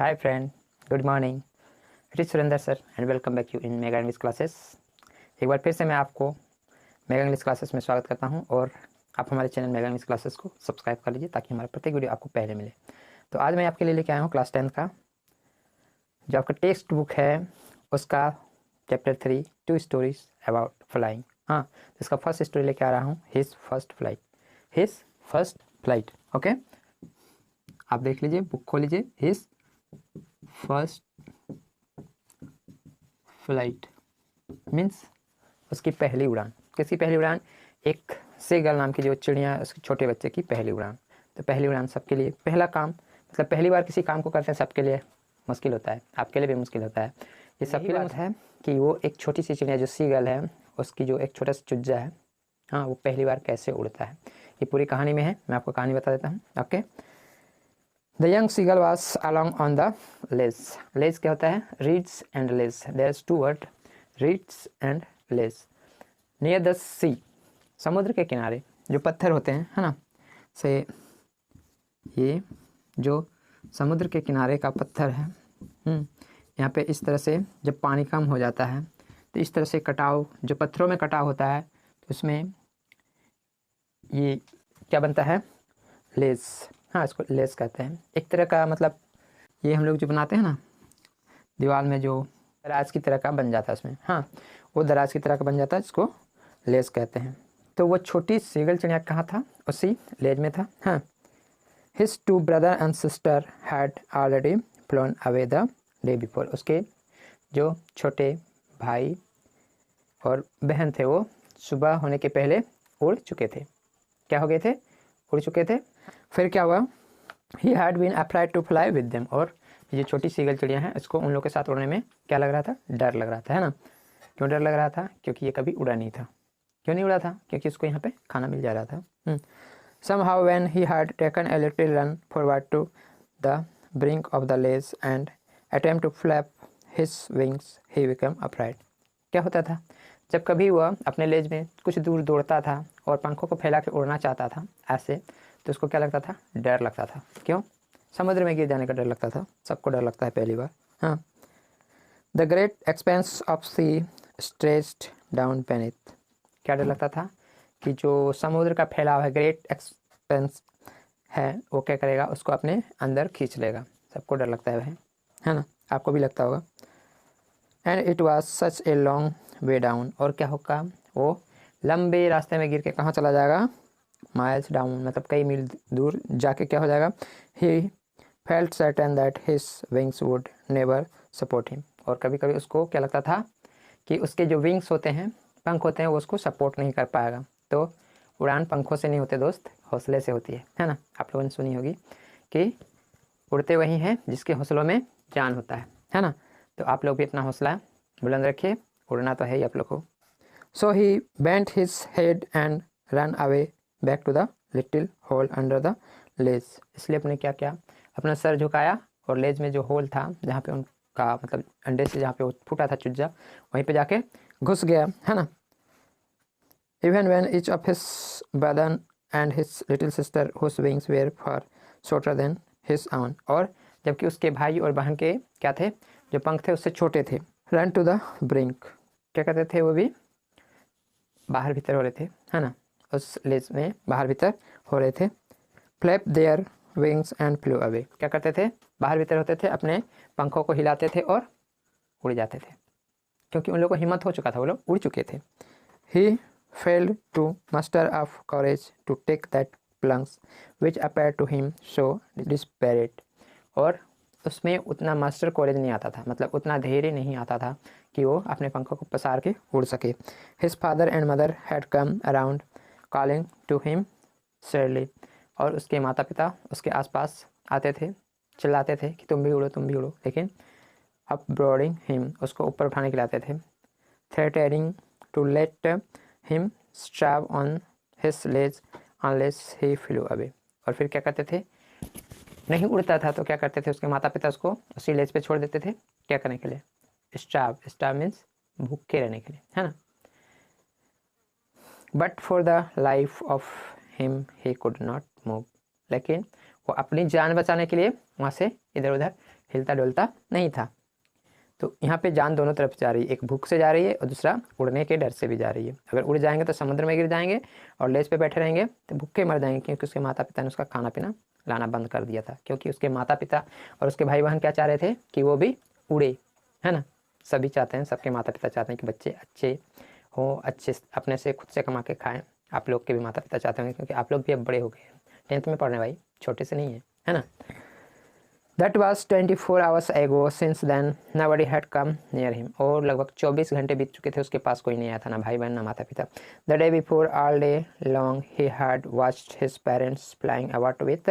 Hi friend, good morning. It is Surendra sir and welcome back you in mega English classes. एक बार फिर से मैं आपको मेगा इंग्लिश क्लासेस में स्वागत करता हूं और आप हमारे चैनल मेगा इंग्लिश क्लासेस को सब्सक्राइब कर लीजिए ताकि हमारा प्रत्येक वीडियो आपको पहले मिले। तो आज मैं आपके लिए लेके आया हूं क्लास 10 का जो आपका टेक्स्ट बुक है उसका चैप्टर 3 2 स्टोरीज अबाउट फ्लाइंग। हाँ, इसका फर्स्ट स्टोरी लेके आ रहा हूँ, हिज फर्स्ट फ्लाइट। ओके, आप देख लीजिए, बुक खोल लीजिए। हिज फर्स्ट फ्लाइट मीन्स उसकी पहली उड़ान। किसकी पहली उड़ान? एक सेगल नाम की जो चिड़िया, उसके छोटे बच्चे की पहली उड़ान। तो पहली उड़ान सबके लिए पहला काम, मतलब पहली बार किसी काम को करते हैं सबके लिए मुश्किल होता है, आपके लिए भी मुश्किल होता है। ये सबके लिए है कि वो एक छोटी सी चिड़िया जो सीगल है, उसकी जो एक छोटा सा चुज्जा है, हाँ, वो पहली बार कैसे उड़ता है, ये पूरी कहानी में है। मैं आपको कहानी बता देता हूँ। Okay, The young seagull was along on the ledge. Ledge क्या होता है? Reeds and ledge. There's two words, reeds and ledge. Near the sea. समुद्र के किनारे जो पत्थर होते हैं, है ना, से ये जो समुद्र के किनारे का पत्थर है, यहाँ पे इस तरह से जब पानी कम हो जाता है तो इस तरह से कटाव, जो पत्थरों में कटाव होता है, तो उसमें ये क्या बनता है? लेज। हाँ, इसको लेस कहते हैं। एक तरह का, मतलब ये हम लोग जो बनाते हैं ना दीवार में, जो दराज की तरह का बन जाता है उसमें, हाँ, वो दराज की तरह का बन जाता है, इसको लेस कहते हैं। तो वो छोटी सीगल चिड़िया कहाँ था? उसी लेज में था। हाँ, his two brother and sister had already flown away the day before. उसके जो छोटे भाई और बहन थे वो सुबह होने के पहले उड़ चुके थे। क्या हो गए थे? उड़ चुके थे। फिर क्या हुआ? He had been applied to fly with them. और ये छोटी सीगल चिड़िया है, इसको उन लोगों के साथ उड़ने में क्या लग रहा था? डर लग रहा था, है ना। क्यों डर लग रहा था? क्योंकि ये कभी उड़ा नहीं था। क्यों नहीं उड़ा था? क्योंकि उसको यहाँ पे खाना मिल जा रहा था। Somehow when he had taken a little run forward to the brink of the ledge and attempt to flap his wings, he became afraid. क्या होता था? जब कभी वह अपने लेज में कुछ दूर दौड़ता था और पंखों को फैला के उड़ना चाहता था ऐसे, तो उसको क्या लगता था? डर लगता था। क्यों? समुद्र में गिर जाने का डर लगता था। सबको डर लगता है पहली बार। हाँ, the great expanse of sea stretched down beneath. क्या डर लगता था? कि जो समुद्र का फैलाव है, ग्रेट एक्सपेंस है, वो क्या करेगा? उसको अपने अंदर खींच लेगा। सबको डर लगता है भाई, है ना, आपको भी लगता होगा। And it was such a long way down. और क्या होगा? वो लंबे रास्ते में गिर के कहाँ चला जाएगा? माइल्स डाउन, मतलब कई मील दूर जाके क्या हो जाएगा? He felt certain that his wings would never support him. और कभी कभी उसको क्या लगता था कि उसके जो विंग्स होते हैं, पंख होते हैं, वो उसको सपोर्ट नहीं कर पाएगा। तो उड़ान पंखों से नहीं होते दोस्त, हौसले से होती है ना। आप लोगों ने सुनी होगी कि उड़ते वही हैं जिसके हौसलों में जान होता है ना। तो आप लोग भी अपना हौसला बुलंद रखिए, उड़ना तो है ही आप लोग को। So he bent his head and run away back to the little hole under the ledge. इसलिए अपने क्या किया? अपना सर झुकाया और लेज में जो होल था, जहाँ पे उनका मतलब अंडे से जहाँ पे वो फूटा था चुज्जा, वहीं पे जाके घुस गया, है ना। Even when each of his brother and his little sister whose wings were far shorter than his own, और जबकि उसके भाई और बहन के क्या थे? जो पंख थे उससे छोटे थे। Run to the brink, क्या कहते थे? वो भी बाहर भीतर हो रहे थे, है ना, उस लेज में बाहर भीतर हो रहे थे। Flap their wings and flew away, क्या करते थे? बाहर भीतर होते थे, अपने पंखों को हिलाते थे और उड़ जाते थे, क्योंकि उन लोगों को हिम्मत हो चुका था, वो लोग उड़ चुके थे। He failed to muster up courage to take that plunge which appeared to him so desperate. और उसमें उतना मास्टर कॉलेज नहीं आता था, मतलब उतना धैर्य नहीं आता था कि वो अपने पंखों को पसार के उड़ सके। His father and mother had come around calling to him sadly. और उसके माता पिता उसके आसपास आते थे, चिल्लाते थे कि तुम भी उड़ो, तुम भी उड़ो, लेकिन upbraiding him, उसको ऊपर उठाने के लिए आते थे। Threatening to let him strap on his ledge unless he flew away. और फिर क्या करते थे? नहीं उड़ता था तो क्या करते थे? उसके माता पिता उसको उसी लेज पे छोड़ देते थे। क्या करने के लिए? स्टार्व मीन्स भूखे रहने के लिए, है ना। But for the life of him he could not move. लेकिन वो अपनी जान बचाने के लिए वहाँ से इधर उधर हिलता डुलता नहीं था। तो यहाँ पे जान दोनों तरफ जा रही है, एक भूख से जा रही है और दूसरा उड़ने के डर से भी जा रही है। अगर उड़ जाएंगे तो समुद्र में गिर जाएंगे और लेज पे बैठे रहेंगे तो भूखे मर जाएंगे, क्योंकि उसके माता पिता ने उसका खाना पीना लाना बंद कर दिया था। क्योंकि उसके माता पिता और उसके भाई बहन क्या चाह रहे थे कि वो भी उड़े, है ना। सभी चाहते हैं, सबके माता पिता चाहते हैं कि बच्चे अच्छे हों, अच्छे अपने से खुद से कमा के खाएं। आप लोग के भी माता पिता चाहते होंगे, क्योंकि आप लोग भी अब बड़े हो गए हैं, 10th में पढ़ रहे हैं भाई, छोटे से नहीं है ना। That was 24 hours ago. Since then, nobody had come near him. और लगभग 24 घंटे बीत चुके थे, उसके पास कोई नहीं आया था, ना भाई बहन ना माता पिता। The day before, all day long, he had watched his parents flying about with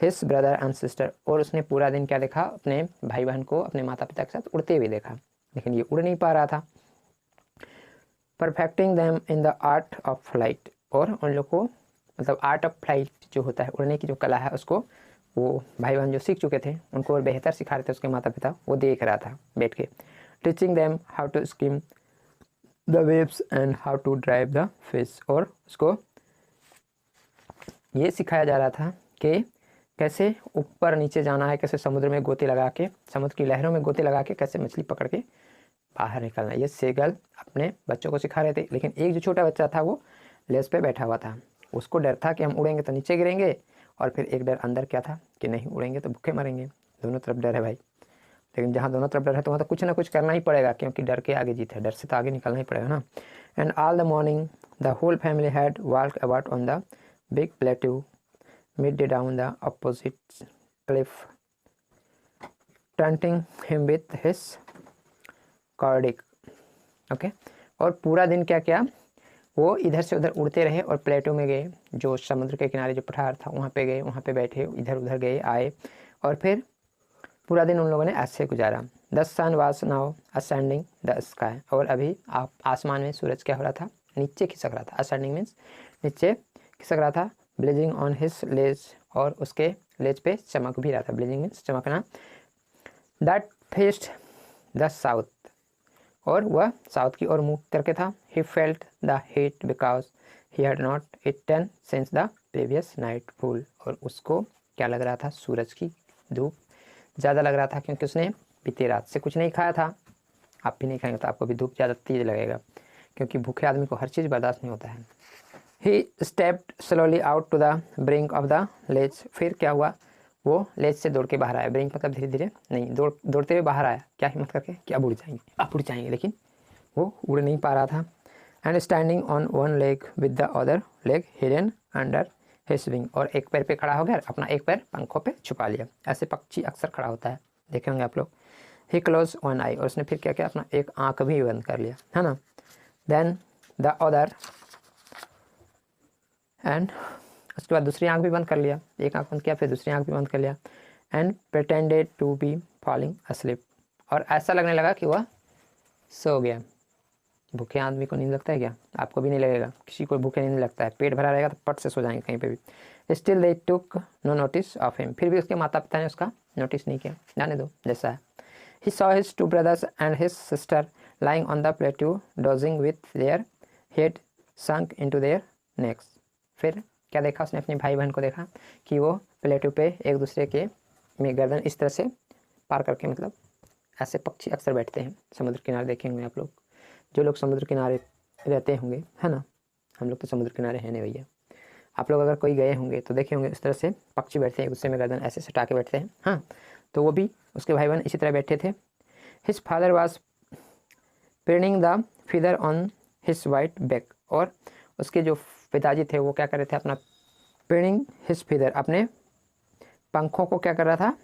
his brother and sister. और उसने पूरा दिन क्या देखा, अपने भाई बहन को अपने माता पिता के साथ उड़ते हुए देखा, लेकिन ये उड़ नहीं पा रहा था। Perfecting them in the art of flight. और उन लोग को मतलब आर्ट ऑफ फ्लाइट जो होता है, उड़ने की जो कला है, उसको वो भाई बहन जो सीख चुके थे उनको और बेहतर सिखा रहे थे उसके माता पिता, वो देख रहा था बैठ के। Teaching them how to skim the waves and how to drive the fish. और उसको ये सिखाया जा रहा था कि कैसे ऊपर नीचे जाना है, कैसे समुद्र में गोते लगा के, समुद्र की लहरों में गोते लगा के कैसे मछली पकड़ के बाहर निकलना। ये सेगल अपने बच्चों को सिखा रहे थे। लेकिन एक जो छोटा बच्चा था वो लेज पे बैठा हुआ था, उसको डर था कि हम उड़ेंगे तो नीचे गिरेंगे, और फिर एक डर अंदर क्या था कि नहीं उड़ेंगे तो भूखे मरेंगे। दोनों तरफ डर है भाई, लेकिन जहाँ दोनों तरफ डर है तो वहाँ तो कुछ ना कुछ करना ही पड़ेगा, क्योंकि डर के आगे जीत है, डर से तो आगे निकलना ही पड़ेगा ना। And all the morning the whole family had walk about on the big plateau mid day down the opposite cliff taunting him with his cowardice. Okay, और पूरा दिन क्या किया, वो इधर से उधर उड़ते रहे और प्लेटो में गए, जो समुद्र के किनारे जो पठार था वहाँ पे गए, वहाँ पे बैठे, इधर उधर गए आए, और फिर पूरा दिन उन लोगों ने ऐसे गुजारा। The sun was now ascending the sky. और अभी आप आसमान में सूरज क्या हो रहा था, नीचे खिसक रहा था। असेंडिंग मीन्स नीचे खिसक रहा था। ब्लेजिंग ऑन हिज लेज, और उसके लेज पे चमक भी रहा था। ब्लेजिंग मीन्स चमकना। दैट फेस्ड द साउथ, और वह साउथ की ओर मुँह करके था। He felt the heat because he had not eaten since the previous nightfall. और उसको क्या लग रहा था, सूरज की धूप ज़्यादा लग रहा था, क्योंकि उसने बीती रात से कुछ नहीं खाया था। आप भी नहीं खाएंगे तो आपको भी धूप ज़्यादा तेज लगेगा, क्योंकि भूखे आदमी को हर चीज़ बर्दाश्त नहीं होता है। He stepped slowly out to the brink of the ledge. फिर क्या हुआ, वो लेज से दौड़ के बाहर आया। ब्रिंक मतलब धीरे धीरे नहीं, दौड़ते हुए बाहर आया, क्या हिम्मत करके कि अब उड़ जाएंगे, लेकिन वो उड़ नहीं पा रहा था। And standing on one leg with the other leg hidden under his wing. और एक पैर पे खड़ा हो गया, अपना एक पैर पंखों पे छुपा लिया। ऐसे पक्षी अक्सर खड़ा होता है, देखे होंगे आप लोग। ही क्लोज वन आई, और उसने फिर क्या किया, अपना एक आँख भी बंद कर लिया, है ना। देन द अदर, एंड उसके बाद दूसरी आँख भी बंद कर लिया। एक आँख बंद किया, फिर दूसरी आँख भी बंद कर लिया। And pretended to be falling asleep, और ऐसा लगने लगा कि वह सो गया। भूखे आदमी को नींद लगता है क्या, आपको भी नहीं लगेगा, किसी को भूखे नींद लगता है। पेट भरा रहेगा तो पट से सो जाएंगे कहीं पे भी। Still they took no notice of him, फिर भी उसके माता पिता ने उसका नोटिस नहीं किया, जाने दो जैसा है। He saw his two brothers and his sister lying on the plateau dosing with their head sunk into their next. फिर क्या देखा उसने, अपने भाई बहन को देखा कि वो प्लेट्यू पे एक दूसरे के में गर्दन इस तरह से पार करके, मतलब ऐसे पक्षी अक्सर बैठते हैं समुद्र किनारे, देखेंगे आप लोग, जो लोग समुद्र किनारे रहते होंगे, है ना। हम लोग तो समुद्र किनारे हैं नहीं भैया, आप लोग अगर कोई गए होंगे तो देखे होंगे इस तरह से पक्षी बैठते हैं, गुस्से में गर्दन ऐसे सटा के बैठते हैं। हाँ, तो वो भी उसके भाई बहन इसी तरह बैठे थे। His father was preening the feather on his white back, और उसके जो पिताजी थे वो क्या कर रहे थे, अपना प्रिनिंग हिज फीदर, अपने पंखों को क्या कर रहा था,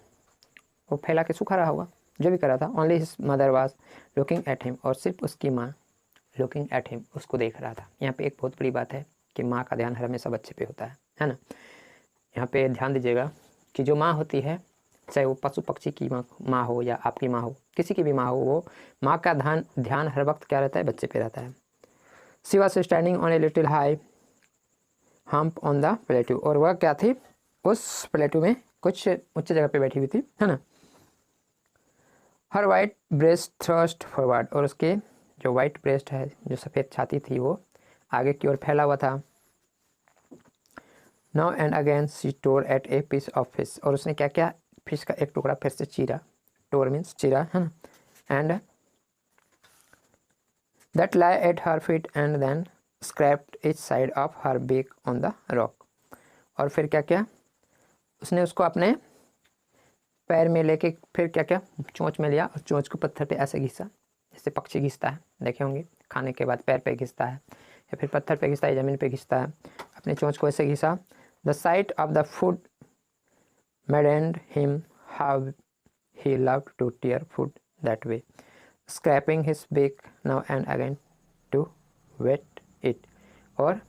वो फैला के सुखा रहा होगा, जो भी कर रहा था। Only his mother was looking at him, और सिर्फ उसकी माँ लुकिंग एट हिम, उसको देख रहा था। यहाँ पे एक बहुत बड़ी बात है कि माँ का ध्यान हमेशा बच्चे पे होता है ना। यहाँ पे ध्यान दीजिएगा कि जो माँ होती है, चाहे वो पशु पक्षी की माँ हो या आपकी माँ हो, किसी की भी माँ हो, वो माँ का ध्यान हर वक्त क्या रहता है, बच्चे पे रहता है। She was standing on a little high hump on the plateau, और वह क्या थी, उस प्लेट्यू में कुछ ऊंची जगह पे बैठी हुई थी, है ना। हर वाइट ब्रेस्ट थ्रस्ट फॉरवर्ड, और उसके जो वाइट ब्रेस्ट है, जो सफ़ेद छाती थी, वो आगे की ओर फैला हुआ था। Now and again she tore at a piece of fish, और उसने क्या किया, फिश का एक टुकड़ा फिर से चीरा, टोर मीन्स चिरा, है ना, and that lay at her feet and then scraped each side of her beak on the rock. और फिर क्या क्या, उसने उसको अपने पैर में लेके फिर क्या क्या चोंच में लिया और चोंच को पत्थर पे ऐसे घिसा, जैसे पक्षी घिसता है, देखे होंगे, खाने के बाद पैर पे घिसता है या फिर पत्थर पे घिसता है, ज़मीन पे घिसता है, अपने चोंच को ऐसे घिसा। The sight of the food maddened him how he loved to tear food that way, scraping his beak now and again to whet it. और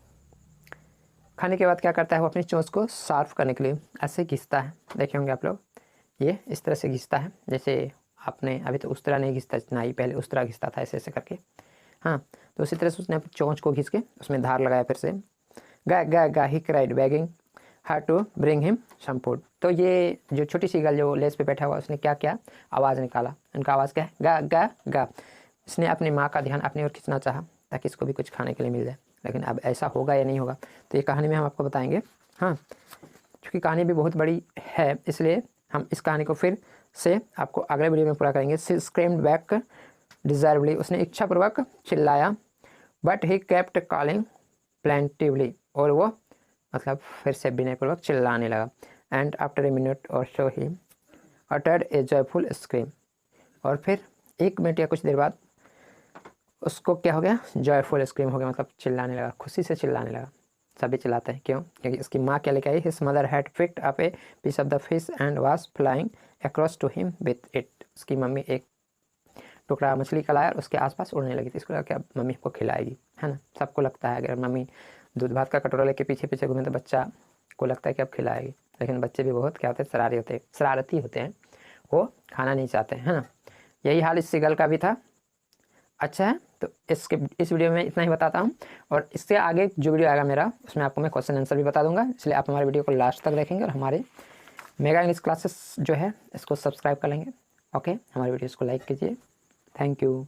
खाने के बाद क्या करता है, वो अपनी चोंच को साफ करने के लिए ऐसे घिसता है, देखे होंगे आप लोग, ये इस तरह से घिसता है, जैसे आपने अभी तो उस तरह नहीं घिसता, नाई पहले उस तरह घिसता था ऐसे ऐसे करके, हाँ, तो उसी तरह से उसने चोंच को घिस के उसमें धार लगाया फिर से। गा गा गा he cried begging her to bring him some food. तो ये जो छोटी सी गर्ल जो लेस पे बैठा हुआ, उसने क्या क्या आवाज़ निकाला, उनका आवाज़ क्या है, गा गा गा। इसने अपनी माँ का ध्यान अपनी ओर खींचना चाहा ताकि इसको भी कुछ खाने के लिए मिल जाए, लेकिन अब ऐसा होगा या नहीं होगा तो ये कहानी में हम आपको बताएंगे, हाँ, क्योंकि कहानी भी बहुत बड़ी है, इसलिए हम इस कहानी को फिर से आपको अगले वीडियो में पूरा करेंगे। शी स्क्रीम्ड बैक डिजायरेबली, उसने इच्छापूर्वक चिल्लाया, but he kept calling plaintively, और वो मतलब फिर से विनयपूर्वक चिल्लाने लगा। एंड आफ्टर ए मिनट और so he uttered a joyful scream, और फिर 1 मिनट या कुछ देर बाद उसको क्या हो गया, जॉयफुल स्क्रीम हो गया, मतलब चिल्लाने लगा, खुशी से चिल्लाने लगा। सभी चिल्लाते हैं, क्यों, क्योंकि उसकी माँ क्या लेके आई, his mother had picked up a piece of the fish and was flying across to him with it. उसकी मम्मी एक टुकड़ा मछली का लाया और उसके आसपास उड़ने लगी थी, इसको लगा क्या मम्मी को खिलाएगी, है ना, सबको लगता है अगर मम्मी दूध भात का कटोरा लेके पीछे पीछे घूमे तो बच्चा को लगता है कि अब खिलाएगी, लेकिन बच्चे भी बहुत क्या होते हैं, शरारती होते हैं, वो खाना नहीं चाहते हैं, है ना। यही हाल इस सीगल का भी था। अच्छा है, तो इस वीडियो में इतना ही बताता हूँ, और इससे आगे जो वीडियो आएगा मेरा, उसमें आपको मैं क्वेश्चन आंसर भी बता दूंगा, इसलिए आप हमारे वीडियो को लास्ट तक देखेंगे और हमारे मेगा इंग्लिश क्लासेस जो है इसको सब्सक्राइब कर लेंगे। ओके, हमारे वीडियोस को लाइक कीजिए। Thank you.